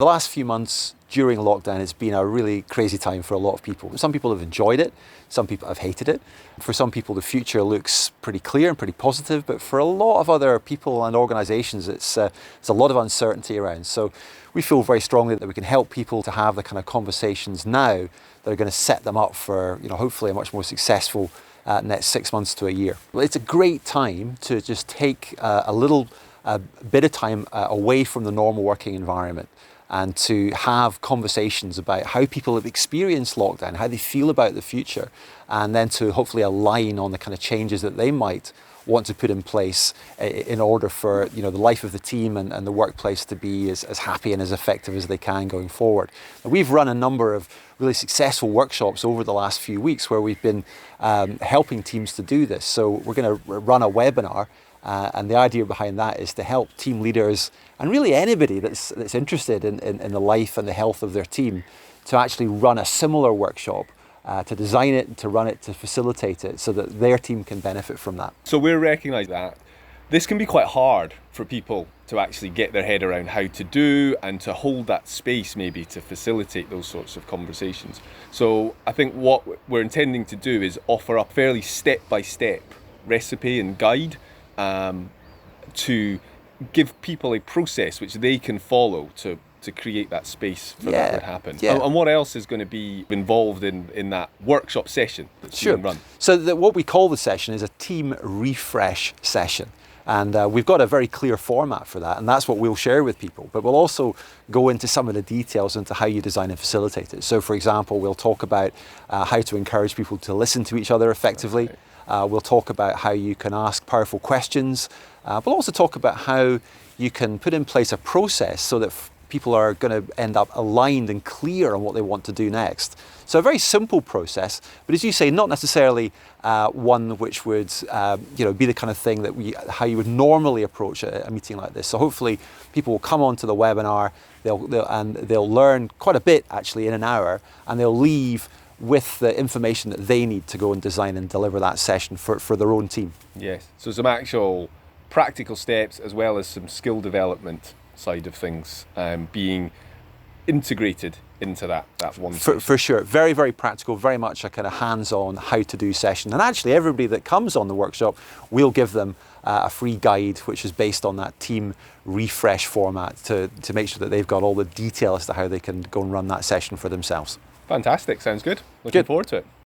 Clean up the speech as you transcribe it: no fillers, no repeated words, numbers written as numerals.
The last few months during lockdown, it's been a really crazy time for a lot of people. Some people have enjoyed it, some people have hated it. For some people, the future looks pretty clear and pretty positive, but for a lot of other people and organisations, it's a lot of uncertainty around. So we feel very strongly that we can help people to have the kind of conversations now that are going to set them up for, hopefully a much more successful next 6 months to a year. Well, it's a great time to just take a bit of time away from the normal working environment and to have conversations about how people have experienced lockdown, how they feel about the future, and then to hopefully align on the kind of changes that they might want to put in place in order for the life of the team and the workplace to be as happy and as effective as they can going forward. Now, we've run a number of really successful workshops over the last few weeks where we've been helping teams to do this. So we're going to run a webinar, and the idea behind that is to help team leaders and really anybody that's interested in the life and the health of their team to actually run a similar workshop, to design it, to run it, to facilitate it so that their team can benefit from that. So we recognise that this can be quite hard for people to actually get their head around how to do and to hold that space maybe to facilitate those sorts of conversations. So I think what we're intending to do is offer up fairly step-by-step recipe and guide to give people a process which they can follow to create that space for that to happen. Yeah. And what else is going to be involved in that workshop session that's being run? So what we call the session is a team refresh session. And we've got a very clear format for that, and that's what we'll share with people. But we'll also go into some of the details into how you design and facilitate it. So for example, we'll talk about how to encourage people to listen to each other effectively. We'll talk about how you can ask powerful questions. We'll also talk about how you can put in place a process so that people are going to end up aligned and clear on what they want to do next. So a very simple process, but as you say, not necessarily one which would be the kind of thing that how you would normally approach a meeting like this. So hopefully people will come onto the webinar, they'll learn quite a bit actually in an hour, and they'll leave with the information that they need to go and design and deliver that session for their own team. Yes, so some actual practical steps as well as some skill development side of things being integrated into that one session. For sure, very, very practical, very much a kind of hands-on how to do session. And actually everybody that comes on the workshop, we'll give them a free guide which is based on that team refresh format to make sure that they've got all the detail as to how they can go and run that session for themselves. Fantastic, sounds good. Looking forward to it.